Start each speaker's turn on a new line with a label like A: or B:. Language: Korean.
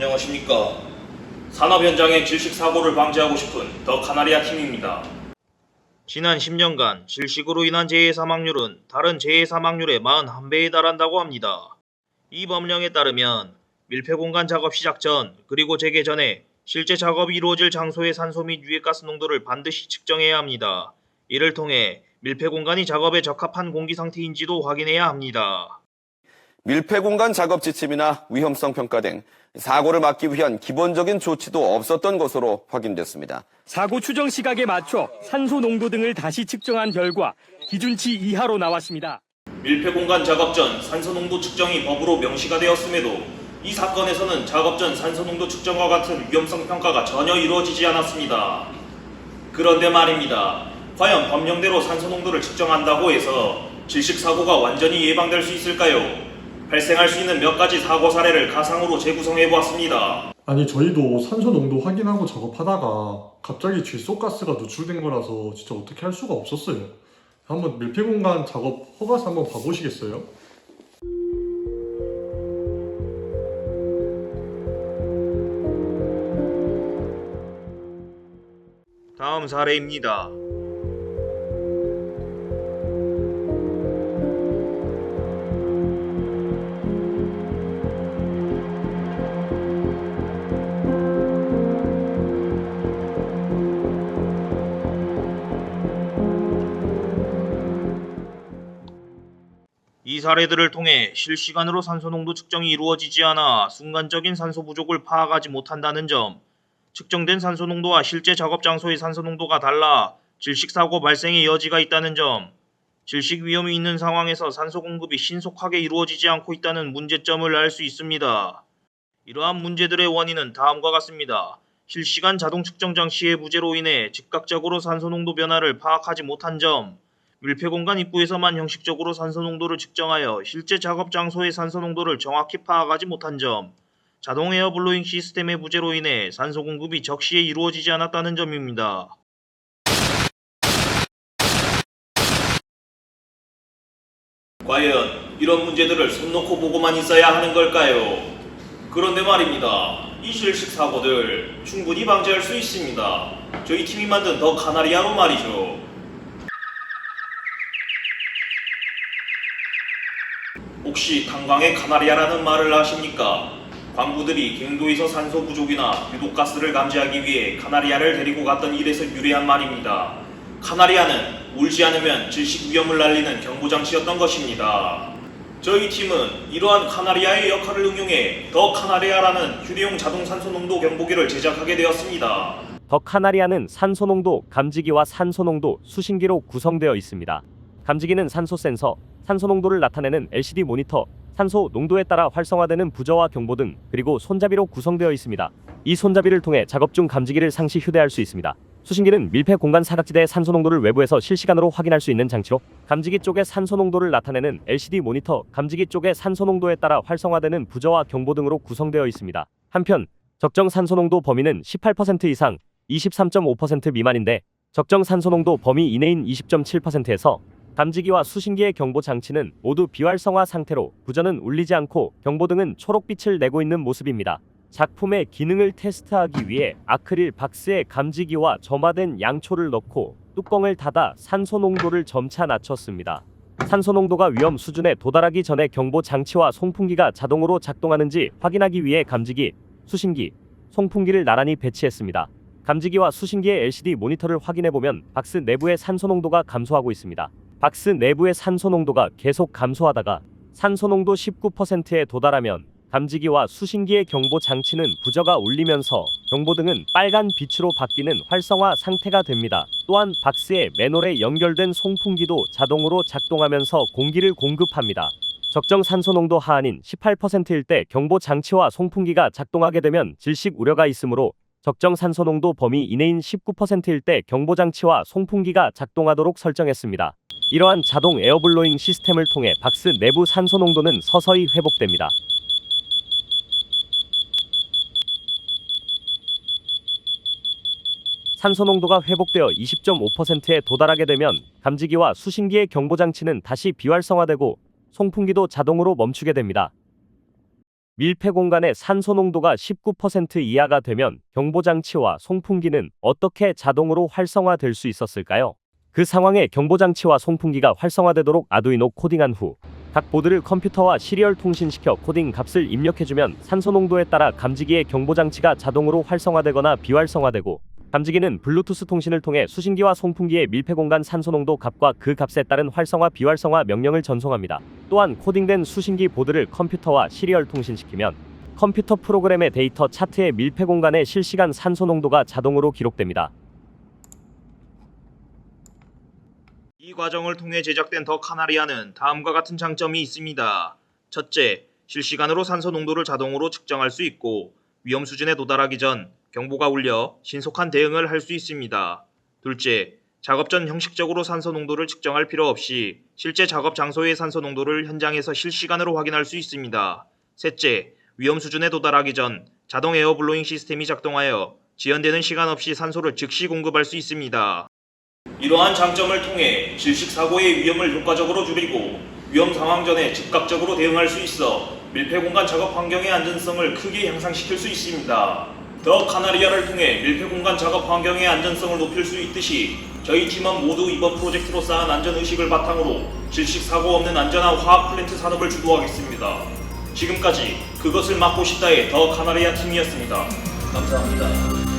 A: 안녕하십니까. 산업 현장의 질식 사고를 방지하고 싶은 더 카나리아 팀입니다. 지난 10년간 질식으로 인한 재해 사망률은 다른 재해 사망률의 41배에 달한다고 합니다. 이 법령에 따르면 밀폐 공간 작업 시작 전 그리고 재개 전에 실제 작업이 이루어질 장소의 산소 및 유해가스 농도를 반드시 측정해야 합니다. 이를 통해 밀폐 공간이 작업에 적합한 공기 상태인지도 확인해야 합니다.
B: 밀폐 공간 작업 지침이나 위험성 평가 등 사고를 막기 위한 기본적인 조치도 없었던 것으로 확인됐습니다.
C: 사고 추정 시각에 맞춰 산소 농도 등을 다시 측정한 결과 기준치 이하로 나왔습니다.
A: 밀폐 공간 작업 전 산소 농도 측정이 법으로 명시가 되었음에도 이 사건에서는 작업 전 산소 농도 측정과 같은 위험성 평가가 전혀 이루어지지 않았습니다. 그런데 말입니다. 과연 법령대로 산소 농도를 측정한다고 해서 질식 사고가 완전히 예방될 수 있을까요? 발생할 수 있는 몇 가지 사고 사례를 가상으로 재구성해 보았습니다.
D: 아니 저희도 산소 농도 확인하고 작업하다가 갑자기 질소가스가 누출된 거라서 진짜 어떻게 할 수가 없었어요. 한번 밀폐 공간 작업 허가서 한번 봐보시겠어요?
A: 다음 사례입니다. 이 사례들을 통해 실시간으로 산소 농도 측정이 이루어지지 않아 순간적인 산소 부족을 파악하지 못한다는 점, 측정된 산소 농도와 실제 작업 장소의 산소 농도가 달라 질식 사고 발생의 여지가 있다는 점, 질식 위험이 있는 상황에서 산소 공급이 신속하게 이루어지지 않고 있다는 문제점을 알 수 있습니다. 이러한 문제들의 원인은 다음과 같습니다. 실시간 자동 측정 장치의 부재로 인해 즉각적으로 산소 농도 변화를 파악하지 못한 점, 밀폐 공간 입구에서만 형식적으로 산소 농도를 측정하여 실제 작업 장소의 산소 농도를 정확히 파악하지 못한 점, 자동 에어블로잉 시스템의 부재로 인해 산소 공급이 적시에 이루어지지 않았다는 점입니다. 과연 이런 문제들을 손 놓고 보고만 있어야 하는 걸까요? 그런데 말입니다. 이 질식 사고들 충분히 방지할 수 있습니다. 저희 팀이 만든 더 카나리아로 말이죠. 혹시 탄광의 카나리아라는 말을 아십니까? 광부들이 갱도에서 산소 부족이나 유독가스를 감지하기 위해 카나리아를 데리고 갔던 일에서 유래한 말입니다. 카나리아는 울지 않으면 질식 위험을 알리는 경보장치였던 것입니다. 저희 팀은 이러한 카나리아의 역할을 응용해 더 카나리아라는 휴대용 자동 산소 농도 경보기를 제작하게 되었습니다.
C: 더 카나리아는 산소 농도 감지기와 산소 농도 수신기로 구성되어 있습니다. 감지기는 산소 센서, 산소 농도를 나타내는 LCD 모니터, 산소 농도에 따라 활성화되는 부저와 경보 등, 그리고 손잡이로 구성되어 있습니다. 이 손잡이를 통해 작업 중 감지기를 상시 휴대할 수 있습니다. 수신기는 밀폐 공간 사각지대의 산소 농도를 외부에서 실시간으로 확인할 수 있는 장치로, 감지기 쪽의 산소 농도를 나타내는 LCD 모니터, 감지기 쪽의 산소 농도에 따라 활성화되는 부저와 경보 등으로 구성되어 있습니다. 한편 적정 산소 농도 범위는 18% 이상, 23.5% 미만인데 적정 산소 농도 범위 이내인 20.7%에서 감지기와 수신기의 경보 장치는 모두 비활성화 상태로 부저는 울리지 않고 경보 등은 초록빛을 내고 있는 모습입니다. 작품의 기능을 테스트하기 위해 아크릴 박스에 감지기와 점화된 양초를 넣고 뚜껑을 닫아 산소 농도를 점차 낮췄습니다. 산소 농도가 위험 수준에 도달하기 전에 경보 장치와 송풍기가 자동으로 작동하는지 확인하기 위해 감지기, 수신기, 송풍기를 나란히 배치했습니다. 감지기와 수신기의 LCD 모니터를 확인해보면 박스 내부의 산소 농도가 감소하고 있습니다. 박스 내부의 산소 농도가 계속 감소하다가 산소 농도 19%에 도달하면 감지기와 수신기의 경보 장치는 부저가 울리면서 경보 등은 빨간 빛으로 바뀌는 활성화 상태가 됩니다. 또한 박스에 맨홀에 연결된 송풍기도 자동으로 작동하면서 공기를 공급합니다. 적정 산소 농도 하한인 18%일 때 경보 장치와 송풍기가 작동하게 되면 질식 우려가 있으므로 적정 산소 농도 범위 이내인 19%일 때 경보 장치와 송풍기가 작동하도록 설정했습니다. 이러한 자동 에어블로잉 시스템을 통해 박스 내부 산소 농도는 서서히 회복됩니다. 산소 농도가 회복되어 20.5%에 도달하게 되면 감지기와 수신기의 경보 장치는 다시 비활성화되고 송풍기도 자동으로 멈추게 됩니다. 밀폐 공간의 산소 농도가 19% 이하가 되면 경보장치와 송풍기는 어떻게 자동으로 활성화될 수 있었을까요? 그 상황에 경보장치와 송풍기가 활성화되도록 아두이노 코딩한 후 각 보드를 컴퓨터와 시리얼 통신시켜 코딩 값을 입력해주면 산소 농도에 따라 감지기의 경보장치가 자동으로 활성화되거나 비활성화되고, 감지기는 블루투스 통신을 통해 수신기와 송풍기의 밀폐 공간 산소 농도 값과 그 값에 따른 활성화 비활성화 명령을 전송합니다. 또한 코딩된 수신기 보드를 컴퓨터와 시리얼 통신시키면 컴퓨터 프로그램의 데이터 차트에 밀폐 공간의 실시간 산소 농도가 자동으로 기록됩니다.
A: 이 과정을 통해 제작된 더 카나리아는 다음과 같은 장점이 있습니다. 첫째, 실시간으로 산소 농도를 자동으로 측정할 수 있고 위험 수준에 도달하기 전 경보가 울려 신속한 대응을 할 수 있습니다. 둘째, 작업 전 형식적으로 산소 농도를 측정할 필요 없이 실제 작업 장소의 산소 농도를 현장에서 실시간으로 확인할 수 있습니다. 셋째, 위험 수준에 도달하기 전 자동 에어블로잉 시스템이 작동하여 지연되는 시간 없이 산소를 즉시 공급할 수 있습니다. 이러한 장점을 통해 질식 사고의 위험을 효과적으로 줄이고 위험 상황 전에 즉각적으로 대응할 수 있어 밀폐 공간 작업 환경의 안전성을 크게 향상시킬 수 있습니다. 더 카나리아를 통해 밀폐 공간 작업 환경의 안전성을 높일 수 있듯이 저희 팀원 모두 이번 프로젝트로 쌓은 안전의식을 바탕으로 질식 사고 없는 안전한 화학 플랜트 산업을 주도하겠습니다. 지금까지 그것을 막고 싶다의 더 카나리아 팀이었습니다. 감사합니다.